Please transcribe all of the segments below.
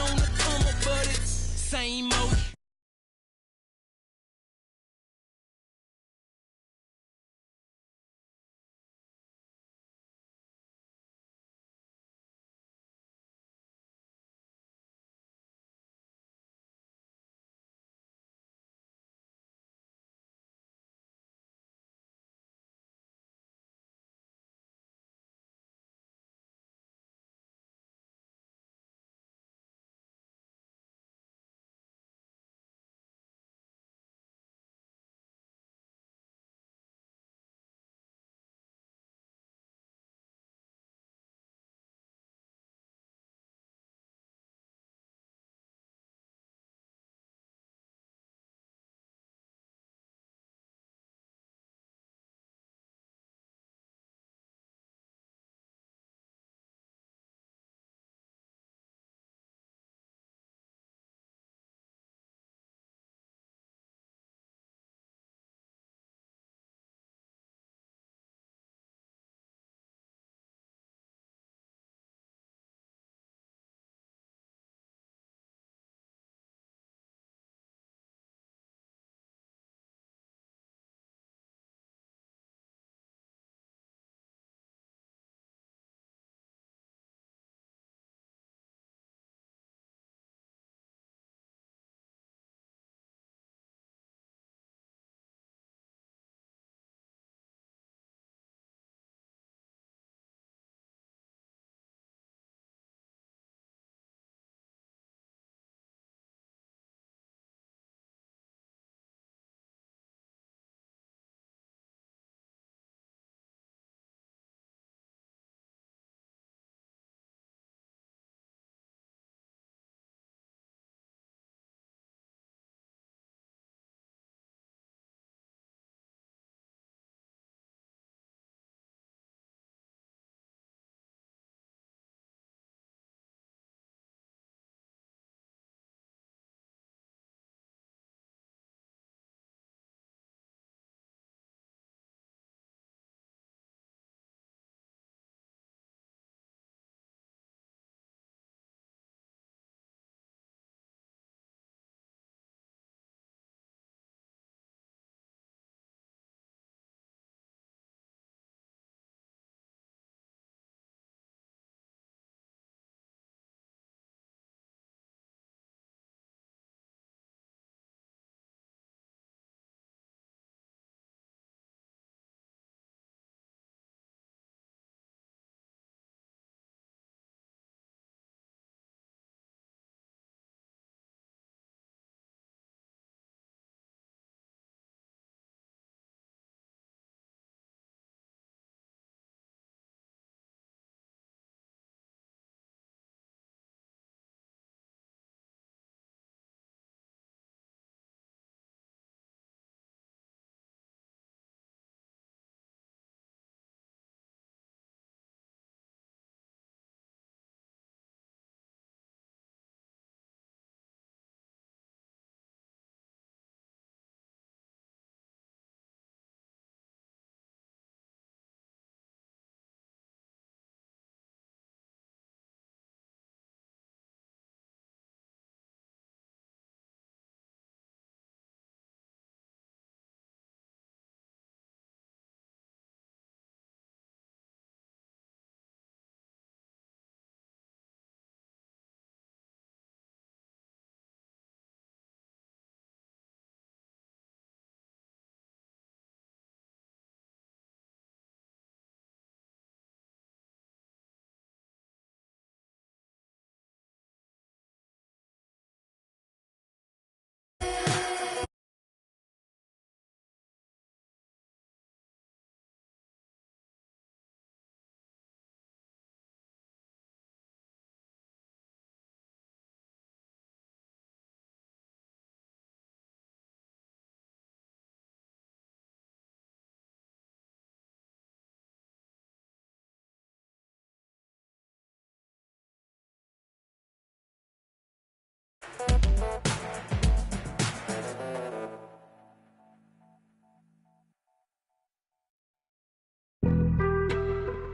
on the come up, but it's same old.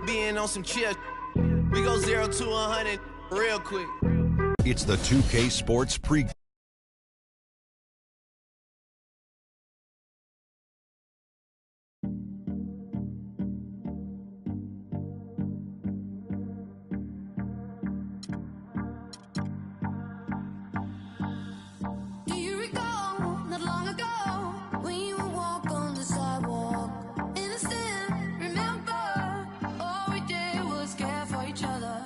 Being on some chill, we go 0 to 100 real quick. It's the 2K Sports pre. Do you recall not long ago when you would walk on the sidewalk? Innocent, remember, all we did was care for each other.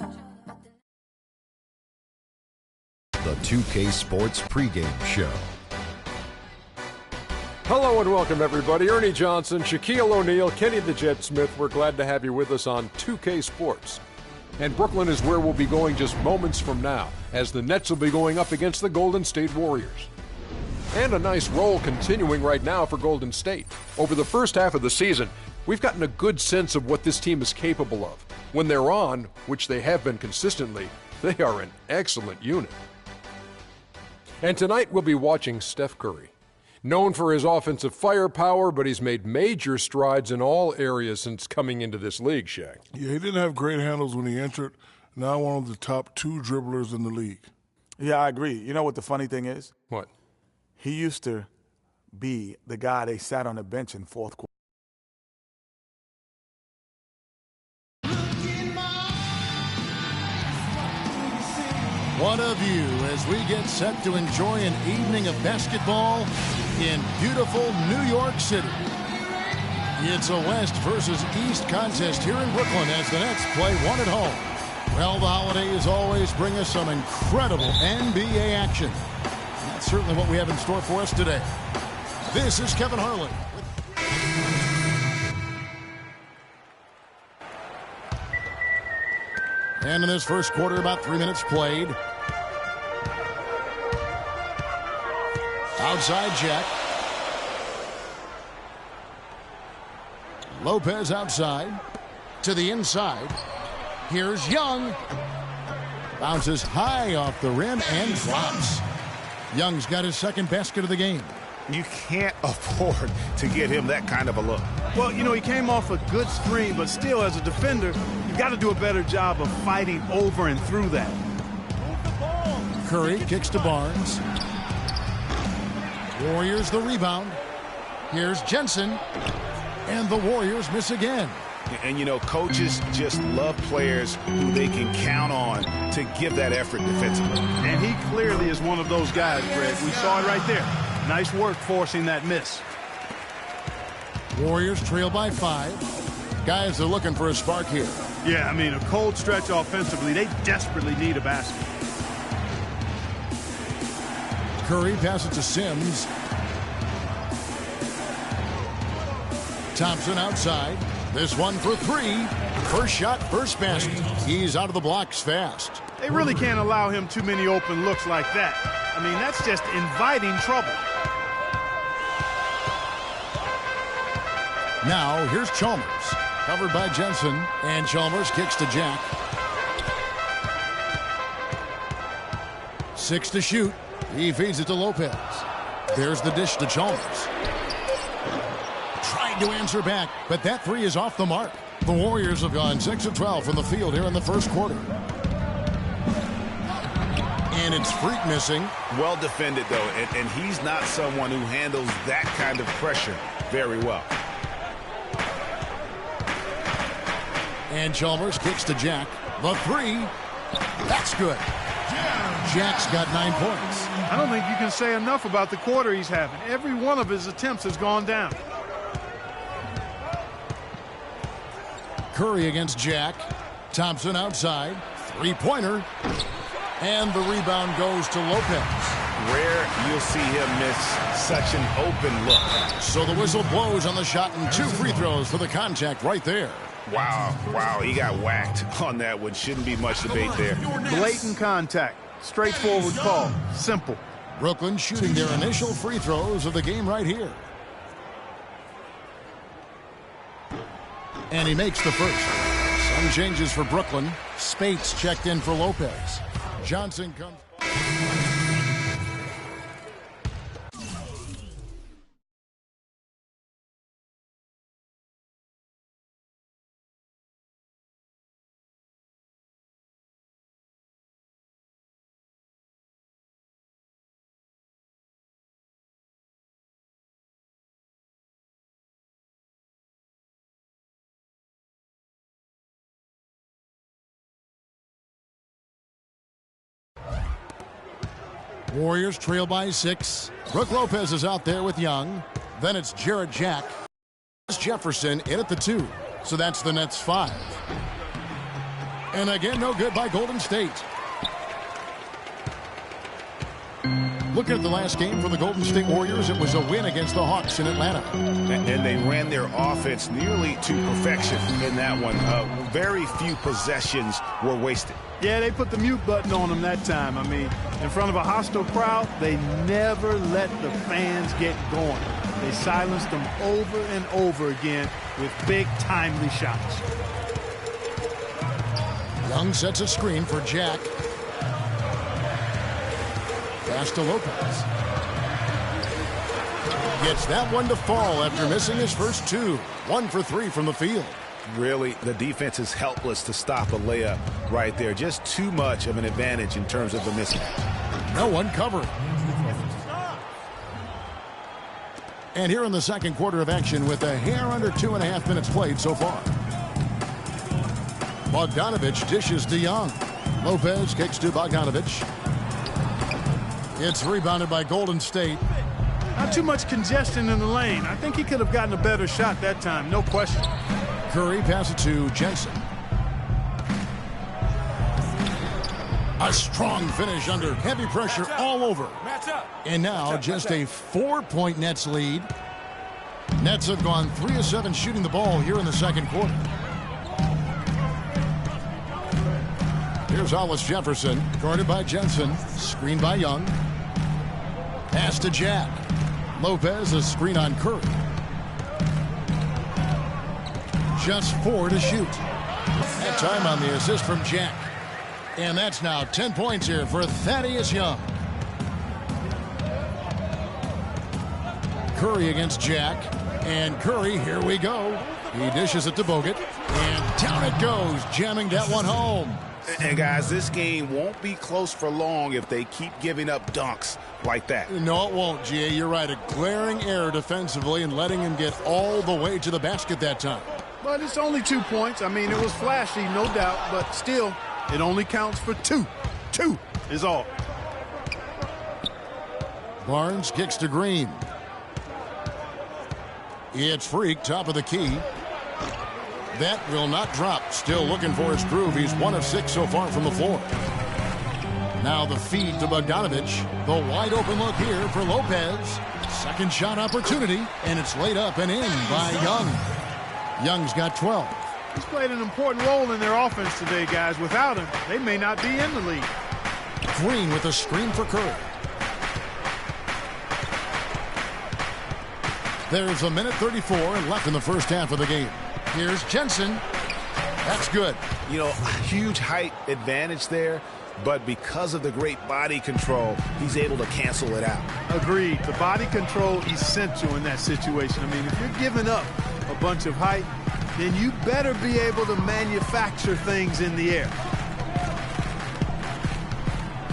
The 2K Sports pregame show. Hello and welcome, everybody. Ernie Johnson, Shaquille O'Neal, Kenny the Jet Smith. We're glad to have you with us on 2K Sports. And Brooklyn is where we'll be going just moments from now, as the Nets will be going up against the Golden State Warriors. And a nice roll continuing right now for Golden State. Over the first half of the season, we've gotten a good sense of what this team is capable of. When they're on, which they have been consistently, they are an excellent unit. And tonight we'll be watching Steph Curry. Known for his offensive firepower, but he's made major strides in all areas since coming into this league, Shaq. Yeah, he didn't have great handles when he entered. Now one of the top 2 dribblers in the league. Yeah, I agree. You know what the funny thing is? What? He used to be the guy they sat on the bench in fourth quarter. What a view as we get set to enjoy an evening of basketball in beautiful New York City. It's a West versus East contest here in Brooklyn as the Nets play one at home. Well, the holidays always bring us some incredible NBA action. That's certainly what we have in store for us today. This is Kevin Harlan. And in this first quarter, about 3 minutes played. Outside Jack. Lopez outside. To the inside. Here's Young. Bounces high off the rim and drops. Young's got his second basket of the game. You can't afford to get him that kind of a look. Well, you know, he came off a good screen, but still, as a defender, you've got to do a better job of fighting over and through that. Curry kicks to Barnes. Warriors the rebound. Here's Jensen. And the Warriors miss again. And, you know, coaches just love players who they can count on to give that effort defensively. And he clearly is one of those guys, Greg. We saw it right there. Nice work forcing that miss. Warriors trail by 5. Guys are looking for a spark here. Yeah, I mean, a cold stretch offensively. They desperately need a basket. Curry passes to Sims. Thompson outside. This one for 3. First shot, first basket. He's out of the blocks fast. They really can't allow him too many open looks like that. I mean, that's just inviting trouble. Now, here's Chalmers. Covered by Jensen. And Chalmers kicks to Jack. 6 to shoot. He feeds it to Lopez. There's the dish to Chalmers. Tried to answer back, but that 3 is off the mark. The Warriors have gone 6 of 12 from the field here in the first quarter. And it's Freak missing. Well defended, though, and he's not someone who handles that kind of pressure very well. And Chalmers kicks to Jack. The 3. That's good. Jack's got 9 points. I don't think you can say enough about the quarter he's having. Every one of his attempts has gone down. Curry against Jack. Thompson outside. 3-pointer. And the rebound goes to Lopez. Rare you'll see him miss such an open look. So the whistle blows on the shot and 2 free throws for the contact right there. Wow, he got whacked on that one. Shouldn't be much debate there. Blatant contact. Straightforward call. Simple. Brooklyn shooting their initial free throws of the game right here. And he makes the first. Some changes for Brooklyn. Spates checked in for Lopez. Johnson comes. Warriors trail by 6. Brook Lopez is out there with Young. Then it's Jarrett Jack. Jefferson in at the 2. So that's the Nets 5. And again, no good by Golden State. Looking at the last game for the Golden State Warriors, it was a win against the Hawks in Atlanta. And they ran their offense nearly to perfection in that one. Very few possessions were wasted. Yeah, they put the mute button on them that time. I mean, in front of a hostile crowd, they never let the fans get going. They silenced them over and over again with big, timely shots. Young sets a screen for Jack. Pass to Lopez. Gets that one to fall after missing his first 2. 1 for 3 from the field. Really, the defense is helpless to stop a layup right there. Just too much of an advantage in terms of the mismatch. No one covering. And here in the second quarter of action with a hair under 2.5 minutes played so far. Bogdanovich dishes to Young. Lopez kicks to Bogdanovich. It's rebounded by Golden State. Not too much congestion in the lane. I think he could have gotten a better shot that time, no question. Curry passes to Jensen. A strong finish under heavy pressure all over. And now just a 4-point Nets lead. Nets have gone 3 of 7 shooting the ball here in the second quarter. Here's Hollis Jefferson, guarded by Jensen, screened by Young. Pass to Jack. Lopez, a screen on Curry. Just 4 to shoot. That time on the assist from Jack. And that's now 10 points here for Thaddeus Young. Curry against Jack. And Curry, here we go. He dishes it to Bogut. And down it goes, jamming that one home. And guys, this game won't be close for long if they keep giving up dunks like that. No, it won't, G.A. You're right. A glaring error defensively and letting him get all the way to the basket that time. But it's only 2 points. I mean, it was flashy, no doubt, but still, it only counts for 2. 2 is all. Barnes kicks to Green. It's Freak, top of the key. That will not drop. Still looking for his groove. He's 1 of 6 so far from the floor. Now the feed to Bogdanovich. The wide open look here for Lopez. Second shot opportunity, and it's laid up and in by Young. Young's got 12. He's played an important role in their offense today, guys. Without him, they may not be in the league. Green with a screen for Curry. There's a minute 34 left in the first half of the game. Here's Jensen. That's good. You know, huge height advantage there, but because of the great body control, he's able to cancel it out. Agreed. The body control essential in that situation. I mean, if you're giving up a bunch of height, then you better be able to manufacture things in the air.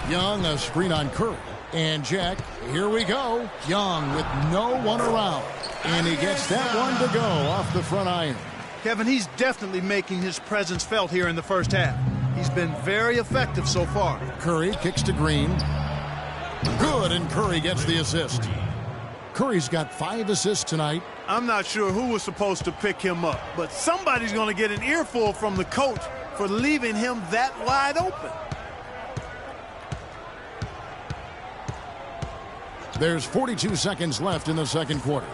Young, a screen on Curry. And Jack, here we go. Young with no one around. And he gets that one to go off the front iron. Kevin, he's definitely making his presence felt here in the first half. He's been very effective so far. Curry kicks to Green. Good, and Curry gets the assist. Curry's got 5 assists tonight. I'm not sure who was supposed to pick him up, but somebody's going to get an earful from the coach for leaving him that wide open. There's 42 seconds left in the second quarter.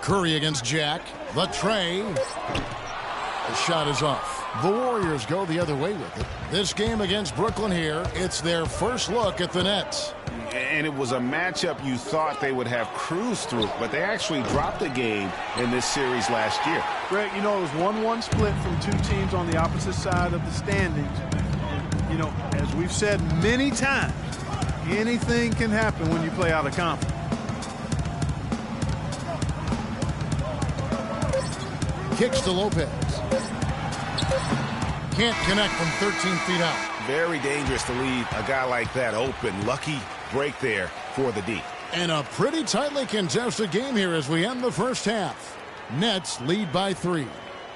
Curry against Jack. The tray. The shot is off. The Warriors go the other way with it. This game against Brooklyn here, it's their first look at the Nets. And it was a matchup you thought they would have cruised through, but they actually dropped a game in this series last year. Greg, you know, it was 1-1 split from 2 teams on the opposite side of the standings. And, you know, as we've said many times, anything can happen when you play out of conference. Kicks to Lopez. Can't connect from 13 feet out. Very dangerous to leave a guy like that open. Lucky break there for the D. And a pretty tightly contested game here as we end the first half. Nets lead by 3.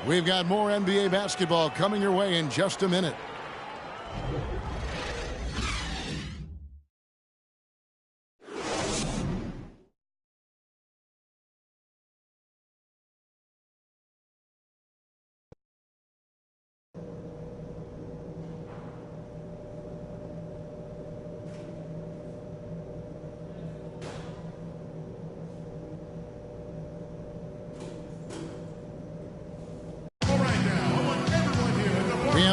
We've got more NBA basketball coming your way in just a minute.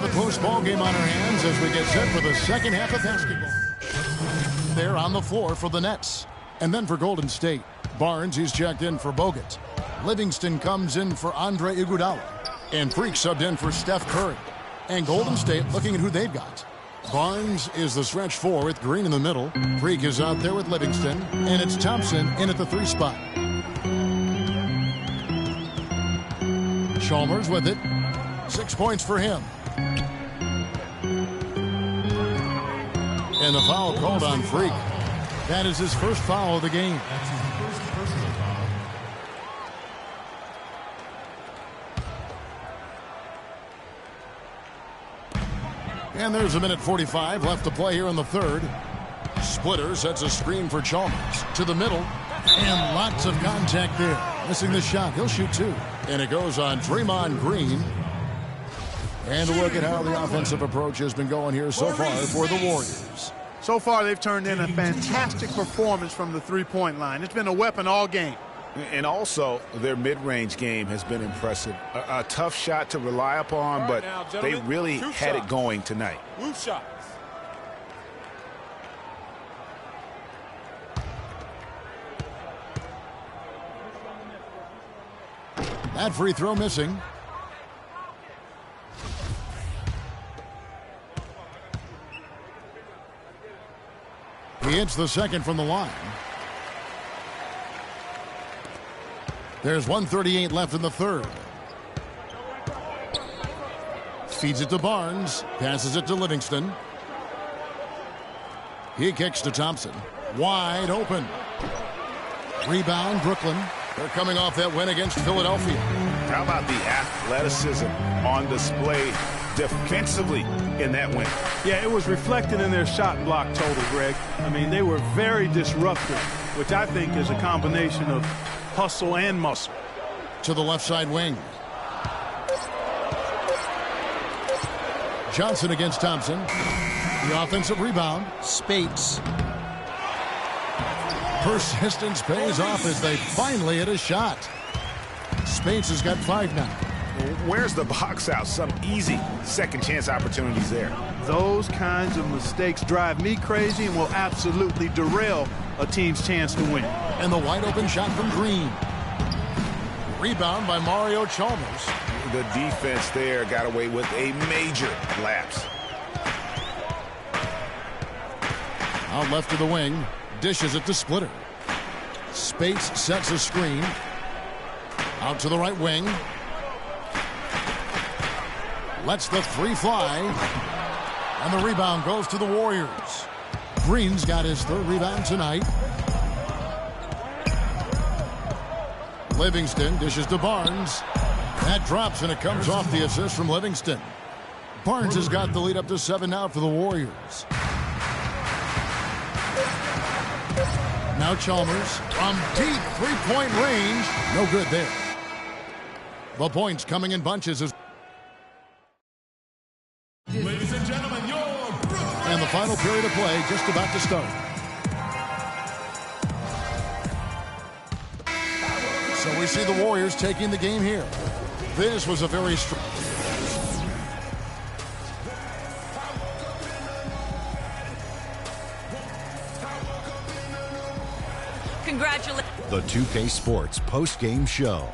a close ball game on our hands as we get set for the second half of basketball. They're on the floor for the Nets. And then for Golden State, Barnes, he's checked in for Bogut. Livingston comes in for Andre Iguodala. And Freak subbed in for Steph Curry. And Golden State looking at who they've got. Barnes is the stretch four with Green in the middle. Freak is out there with Livingston. And it's Thompson in at the 3 spot. Chalmers with it. 6 points for him. And the foul called on Freak. That is his first foul of the game. And there's a minute 45 left to play here in the third. Splitter sets a screen for Chalmers to the middle. And lots of contact there. Missing the shot. He'll shoot 2. And it goes on Draymond Green. And look at how the offensive approach has been going here so far for the Warriors. So far, they've turned in a fantastic performance from the three-point line. It's been a weapon all game. And also, their mid-range game has been impressive. A tough shot to rely upon, but they really had it going tonight. Roof shots. That free throw missing. He hits the second from the line. There's 1:38 left in the third. Feeds it to Barnes. Passes it to Livingston. He kicks to Thompson. Wide open. Rebound, Brooklyn. They're coming off that win against Philadelphia. How about the athleticism on display defensively in that win? Yeah, it was reflected in their shot block total, Greg. I mean, they were very disruptive, which I think is a combination of hustle and muscle. To the left side wing. Johnson against Thompson. The offensive rebound. Spates. Persistence pays off as they finally hit a shot. Spates has got 5 now. Where's the box out? Some easy second chance opportunities there. Those kinds of mistakes drive me crazy and will absolutely derail a team's chance to win. And the wide open shot from Green. Rebound by Mario Chalmers. The defense there got away with a major lapse. Out left to the wing. Dishes it to Splitter. Spates sets a screen. Out to the right wing. Lets the 3 fly. And the rebound goes to the Warriors. Green's got his 3rd rebound tonight. Livingston dishes to Barnes. That drops and it comes off the assist from Livingston. Barnes has got the lead up to 7 now for the Warriors. Now Chalmers from deep 3-point range. No good there. The points coming in bunches as Ladies and gentlemen, your Brooklyn. and the final period of play just about to start. So we see the Warriors taking the game here. This was a very strong. Congratulations. The 2K Sports post-game show.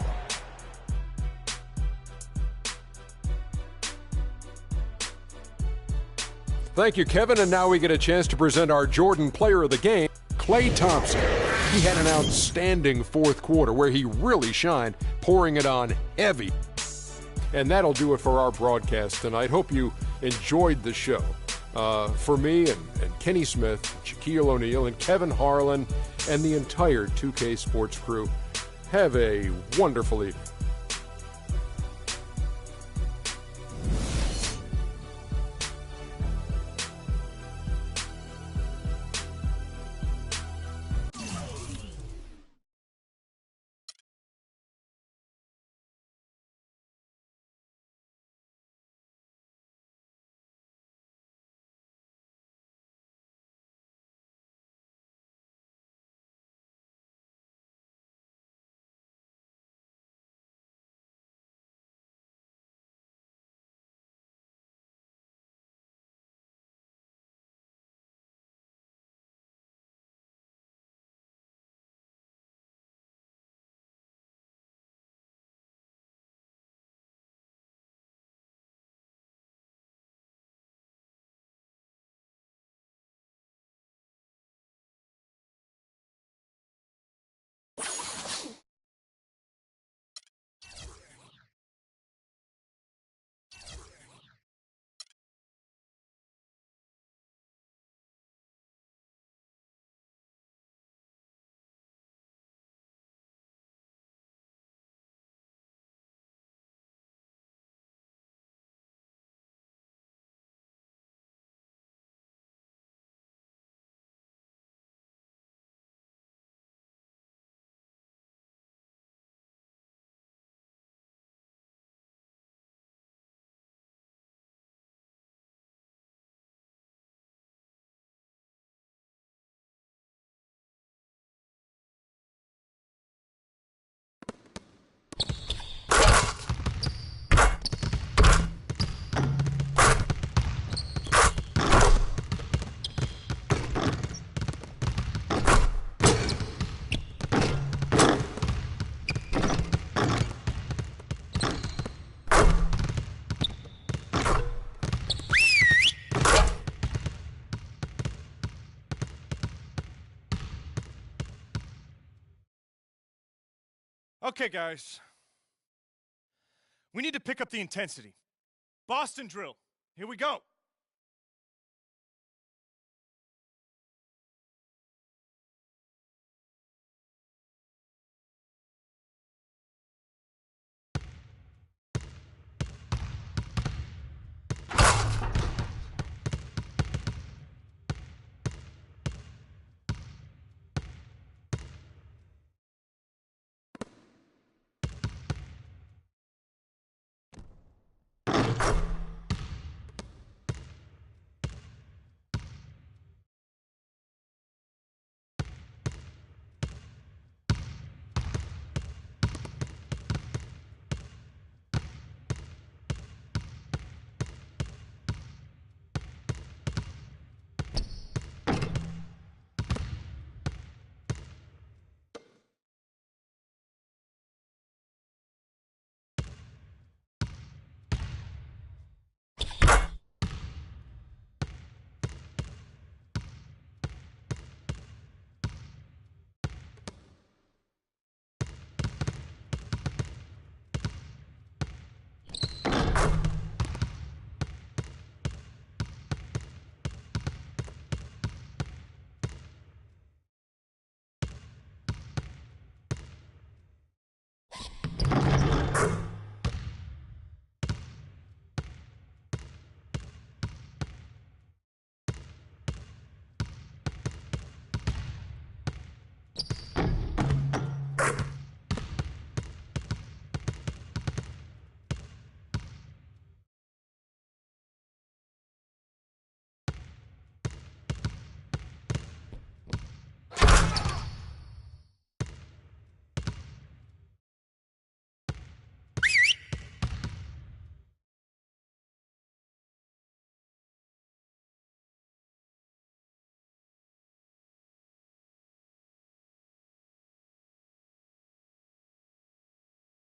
Thank you, Kevin. And now we get a chance to present our Jordan Player of the Game, Klay Thompson. He had an outstanding 4th quarter where he really shined, pouring it on heavy. And that'll do it for our broadcast tonight. Hope you enjoyed the show. For me and Kenny Smith, Shaquille O'Neal, and Kevin Harlan, and the entire 2K Sports crew, have a wonderful evening. Okay, guys. We need to pick up the intensity. Boston drill. Here we go.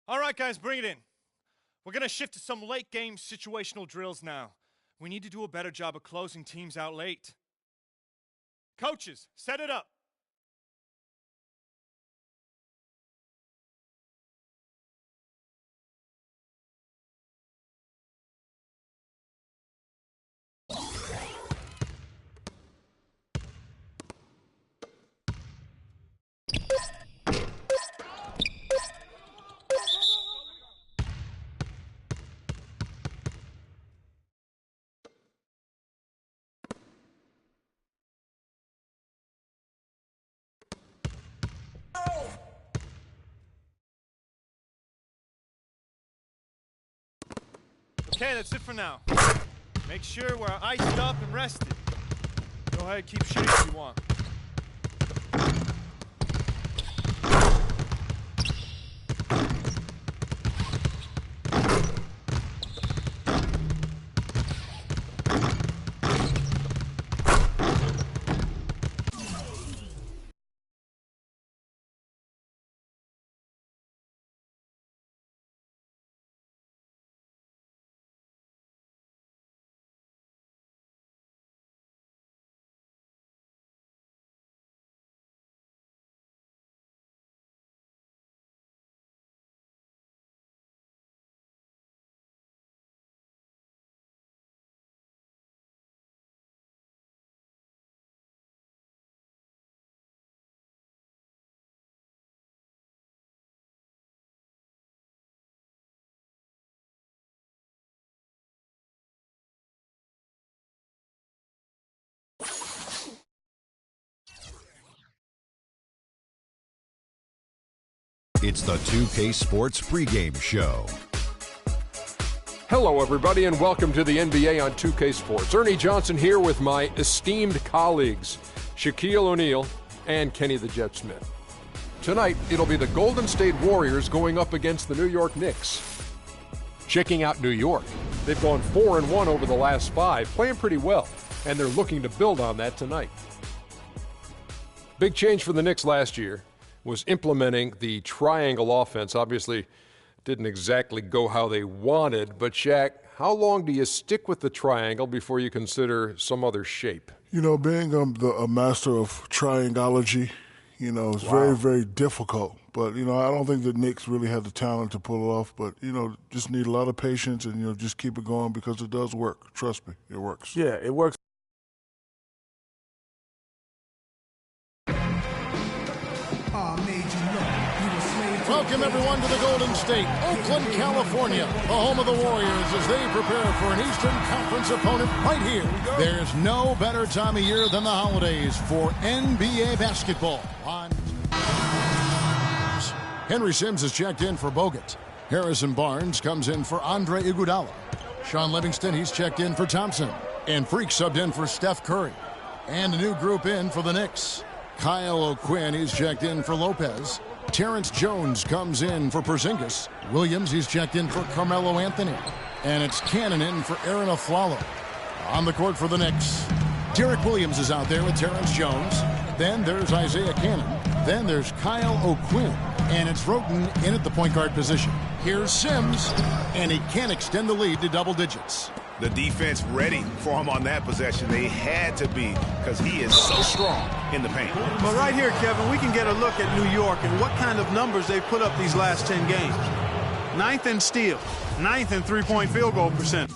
All right, guys, bring it in. We're going to shift to some late game situational drills now. We need to do a better job of closing teams out late. Coaches, set it up. Okay, that's it for now. Make sure we're iced up and rested. Go ahead, keep shooting if you want. It's the 2K Sports pregame show. Hello, everybody, and welcome to the NBA on 2K Sports. Ernie Johnson here with my esteemed colleagues, Shaquille O'Neal and Kenny the Jet Smith. Tonight, it'll be the Golden State Warriors going up against the New York Knicks. Checking out New York. They've gone 4-1 over the last 5, playing pretty well, and they're looking to build on that tonight. Big change for the Knicks last year was implementing the triangle offense. Obviously, didn't exactly go how they wanted, but Shaq, how long do you stick with the triangle before you consider some other shape? You know, being a master of triangology, you know, it's very, very difficult. But, I don't think the Knicks really have the talent to pull it off. But, just need a lot of patience and, just keep it going because it does work. Trust me, it works. Yeah, it works. Welcome, everyone, to the Golden State, Oakland, California, the home of the Warriors as they prepare for an Eastern Conference opponent right here. There's no better time of year than the holidays for NBA basketball. Henry Sims is checked in for Bogut. Harrison Barnes comes in for Andre Iguodala. Sean Livingston, he's checked in for Thompson. And Freak subbed in for Steph Curry. And a new group in for the Knicks. Kyle O'Quinn, he's checked in for Lopez. Terrence Jones comes in for Porzingis. Williams, he's checked in for Carmelo Anthony. And it's Cannon in for Aaron Aflalo. On the court for the Knicks, Derek Williams is out there with Terrence Jones. Then there's Isaiah Cannon. Then there's Kyle O'Quinn. And it's Roten in at the point guard position. Here's Sims, and he can't extend the lead to double digits. The defense ready for him on that possession. They had to be because he is so strong in the paint. But right here, Kevin, we can get a look at New York and what kind of numbers they've put up these last 10 games. 9th in steals, 9th in three-point field goal percentage.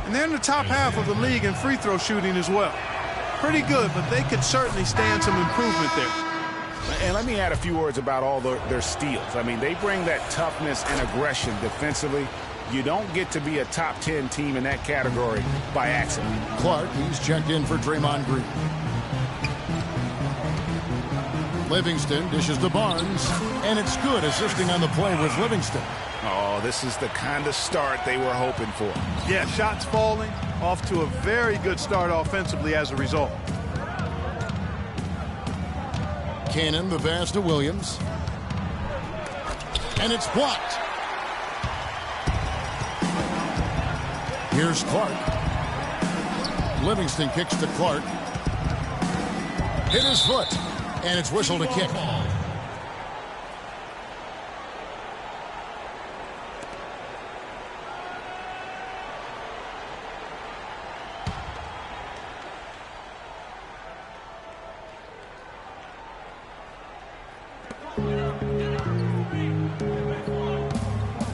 And they're in the top half of the league in free throw shooting as well. Pretty good, but they could certainly stand some improvement there. And let me add a few words about all their steals. I mean, they bring that toughness and aggression defensively. You don't get to be a top 10 team in that category by accident. Clark, he's checked in for Draymond Green. Livingston dishes to Barnes, and it's good assisting on the play with Livingston. Oh, this is the kind of start they were hoping for. Yeah, shots falling, off to a very good start offensively as a result. Cannon, the pass to Williams. And it's blocked. Here's Clark. Livingston kicks to Clark. Hit his foot. And it's whistled a kick.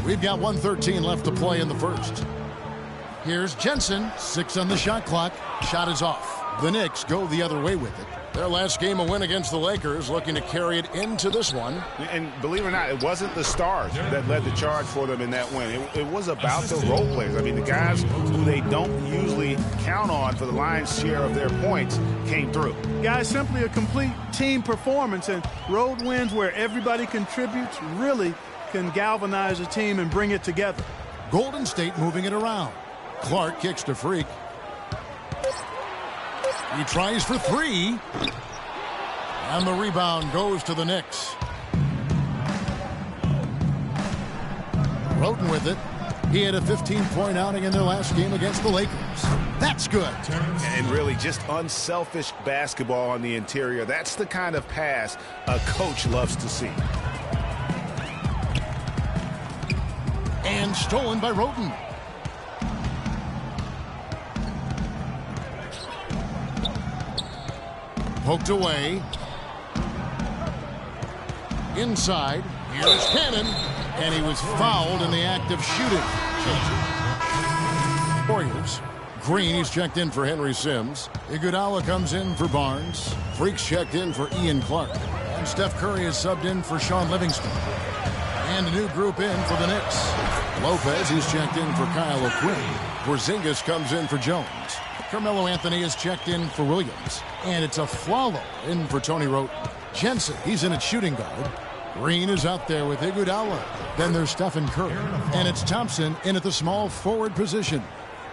We've got 1:13 left to play in the first. Here's Jensen, 6 on the shot clock. Shot is off. The Knicks go the other way with it. Their last game, a win against the Lakers, looking to carry it into this one. And believe it or not, it wasn't the stars that led the charge for them in that win. It was about the role players. I mean, the guys who they don't usually count on for the lion's share of their points came through. Guys, simply a complete team performance, and road wins where everybody contributes really can galvanize a team and bring it together. Golden State moving it around. Clark kicks to Freak. He tries for 3. And the rebound goes to the Knicks. Roten with it. He had a 15-point outing in their last game against the Lakers. That's good. And really just unselfish basketball on the interior. That's the kind of pass a coach loves to see. and stolen by Roten. Poked away. Inside. Here's Cannon. And he was fouled in the act of shooting. Warriors. Green, he's checked in for Henry Sims. Iguodala comes in for Barnes. Freaks checked in for Ian Clark. And Steph Curry is subbed in for Sean Livingston. And a new group in for the Knicks. Lopez, he's checked in for Kyle O'Quinn. Porzingis comes in for Jones. Carmelo Anthony is checked in for Williams. And it's a Flalo in for Tony Roten. Jensen, he's in at shooting guard. Green is out there with Iguodala. Then there's Stephen Curry. And it's Thompson in at the small forward position.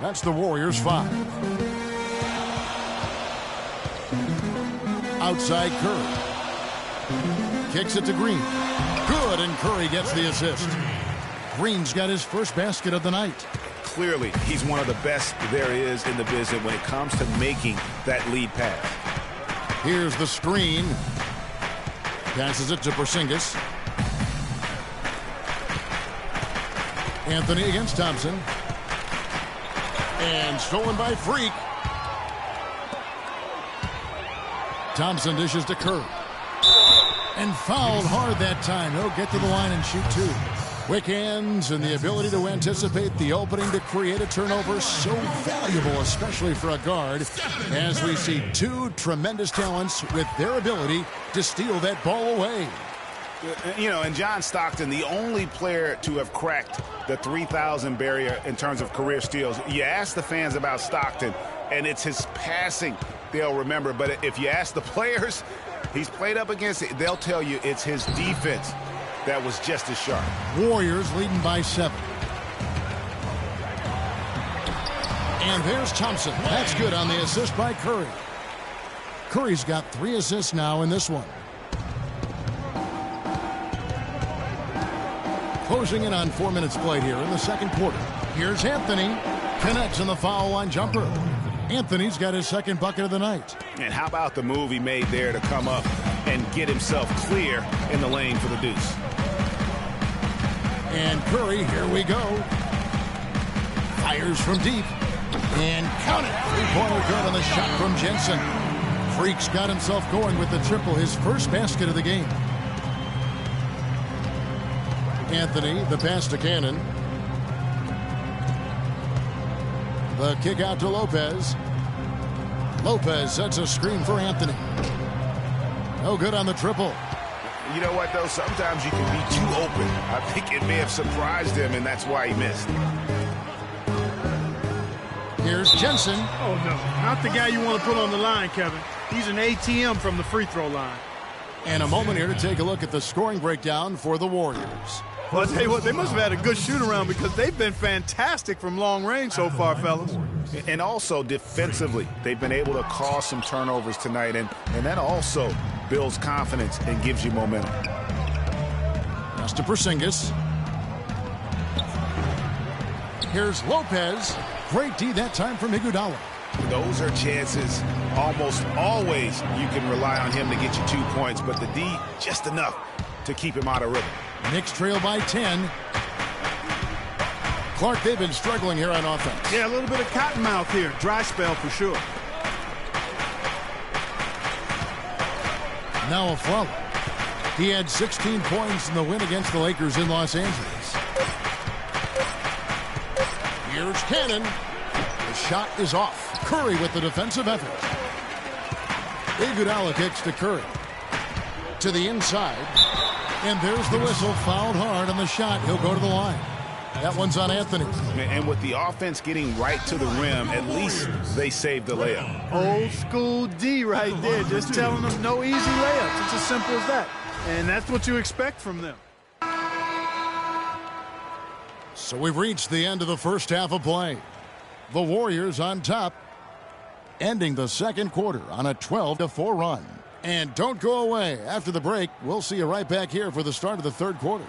That's the Warriors 5. Outside Curry. Kicks it to Green. Good, and Curry gets the assist. Green's got his first basket of the night. Clearly, he's one of the best there is in the business when it comes to making that lead pass. Here's the screen. Passes it to Porzingis. Anthony against Thompson. And stolen by Freak. Thompson dishes to Curry. And fouled hard that time. He'll get to the line and shoot two. Quick hands and the ability to anticipate the opening to create a turnover, so valuable, especially for a guard, as we see two tremendous talents with their ability to steal that ball away. You know, and John Stockton, the only player to have cracked the 3,000 barrier in terms of career steals. You ask the fans about Stockton, and it's his passing they'll remember. But if you ask the players he's played up against, they'll tell you it's his defense that was just as sharp. Warriors leading by 7. And there's Thompson. That's good on the assist by Curry. Curry's got 3 assists now in this one. Closing in on 4 minutes played here in the second quarter. Here's Anthony. Connects on the foul line jumper. Anthony's got his second bucket of the night. And how about the move he made there to come up and get himself clear in the lane for the deuce. And Curry, here we go. Fires from deep. And count it. Three-pointer good on the shot from Jensen. Freak's got himself going with the triple, his first basket of the game. Anthony, the pass to Cannon. The kick out to Lopez. Lopez sets a screen for Anthony. No good on the triple. You know what, though? Sometimes you can be too open. I think it may have surprised him, and that's why he missed. Here's Jensen. Oh, no. Not the guy you want to put on the line, Kevin. He's an ATM from the free throw line. And a moment here to take a look at the scoring breakdown for the Warriors. Well, I'll tell you what, they must have had a good shoot-around because they've been fantastic from long range so far, fellas. And also defensively, they've been able to cause some turnovers tonight, and that also builds confidence and gives you momentum. Pass to Porzingis. Here's Lopez. Great D that time from Iguodala. Those are chances almost always you can rely on him to get you 2 points, but the D just enough to keep him out of rhythm. Knicks trail by 10. Clark, they've been struggling here on offense. Yeah, a little bit of cottonmouth here. Dry spell for sure. Now a foul. He had 16 points in the win against the Lakers in Los Angeles. Here's Cannon. The shot is off. Curry with the defensive effort. Iguodala kicks to Curry. To the inside. And there's the whistle. Fouled hard on the shot. He'll go to the line. That one's on Anthony. And with the offense getting right to the rim, at least they saved the layup. Old school D right there. Just telling them no easy layups. It's as simple as that. And that's what you expect from them. So we've reached the end of the first half of play. The Warriors on top, ending the second quarter on a 12-4 run. And don't go away. After the break, we'll see you right back here for the start of the third quarter.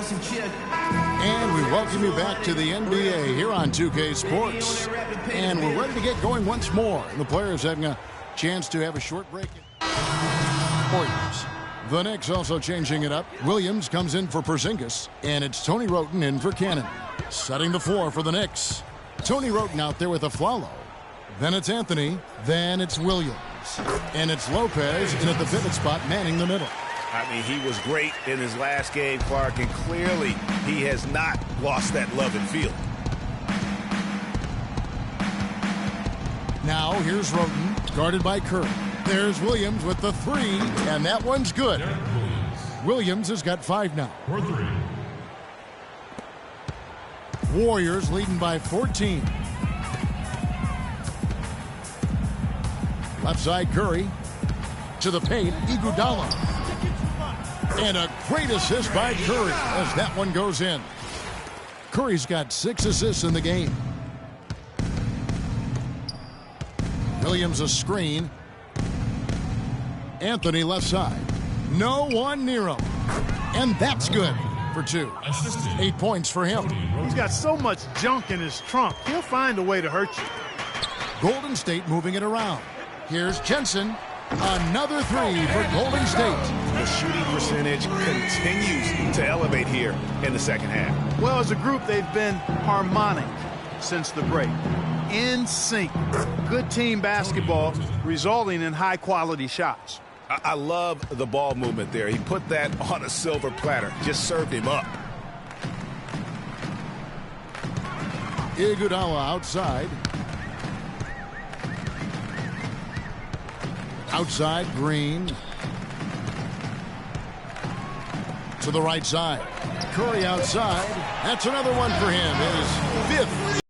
And we welcome you back to the NBA here on 2K Sports. And we're ready to get going once more. And the players having a chance to have a short break. Warriors. The Knicks also changing it up. Williams comes in for Porzingis. And it's Tony Wroten in for Cannon. Setting the floor for the Knicks. Tony Wroten out there with a Flalo. Then it's Anthony. Then it's Williams. And it's Lopez in at the pivot spot manning the middle. I mean, he was great in his last game, Clark, and clearly he has not lost that love and feeling. Now here's Wroten, guarded by Curry. There's Williams with the three, and that one's good. Williams has got 5 now. Warriors leading by 14. Left side Curry. To the paint, Iguodala. And a great assist by Curry as that one goes in. Curry's got 6 assists in the game. Williams a screen. Anthony left side. No one near him. And that's good for 2. 8 points for him. He's got so much junk in his trunk. He'll find a way to hurt you. Golden State moving it around. Here's Jensen. Another 3 for Golden State. The shooting percentage continues to elevate here in the second half. Well, as a group, they've been harmonic since the break. In sync. Good team basketball resulting in high-quality shots. I love the ball movement there. He put that on a silver platter. Just served him up. Iguodala outside. Outside, Green. To the right side. Curry outside. That's another one for him. His 5th.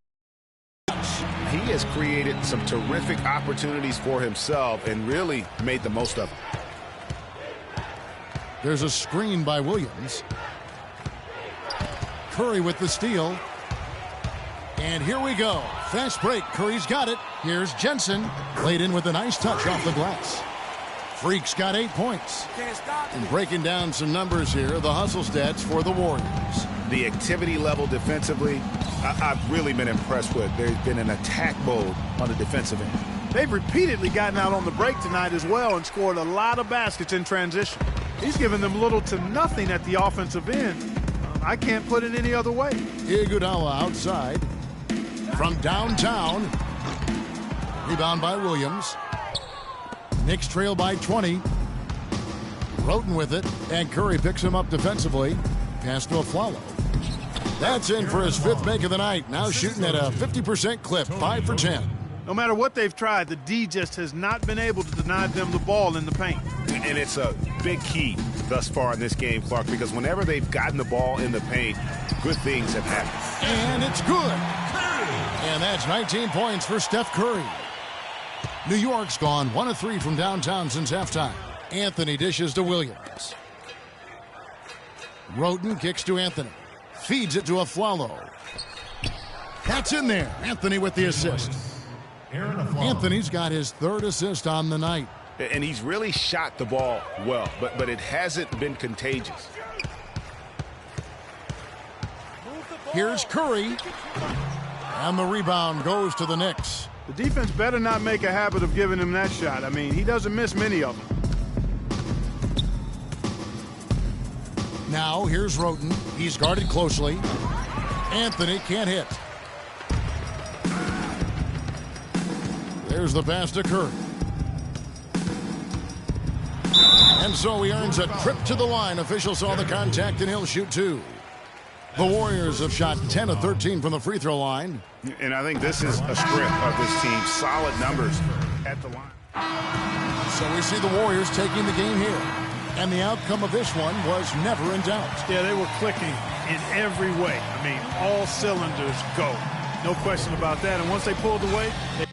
He has created some terrific opportunities for himself and really made the most of them. There's a screen by Williams. Curry with the steal. And here we go. Fast break. Curry's got it. Here's Jensen. Laid in with a nice touch off the glass. Freak's got 8 points. And breaking down some numbers here, the hustle stats for the Warriors. The activity level defensively, I've really been impressed with. There's been an attack mode on the defensive end. They've repeatedly gotten out on the break tonight as well and scored a lot of baskets in transition. He's given them little to nothing at the offensive end. I can't put it any other way. Iguodala outside. From downtown. Rebound by Williams. Knicks trail by 20. Wroten with it, and Curry picks him up defensively. Pass to Flalo. That's in for his 5th make of the night. Now shooting at a 50% clip, 5 for 10. No matter what they've tried, the D just has not been able to deny them the ball in the paint. And it's a big key thus far in this game, Clark, because whenever they've gotten the ball in the paint, good things have happened. And it's good. And that's 19 points for Steph Curry. New York's gone 1 of 3 from downtown since halftime. Anthony dishes to Williams. Wroten kicks to Anthony. Feeds it to Flalo. That's in there. Anthony with the assist. Anthony's got his 3rd assist on the night. And he's really shot the ball well, but it hasn't been contagious. Here's Curry. And the rebound goes to the Knicks. The defense better not make a habit of giving him that shot. I mean, he doesn't miss many of them. Now here's Wroten. He's guarded closely. Anthony can't hit. There's the pass to Curry. And so he earns a trip to the line. Official saw the contact, and he'll shoot 2. The Warriors have shot 10 of 13 from the free throw line. And I think this is a script of this team. Solid numbers at the line. So we see the Warriors taking the game here. And the outcome of this one was never in doubt. Yeah, they were clicking in every way. I mean, all cylinders go. No question about that. And once they pulled away, they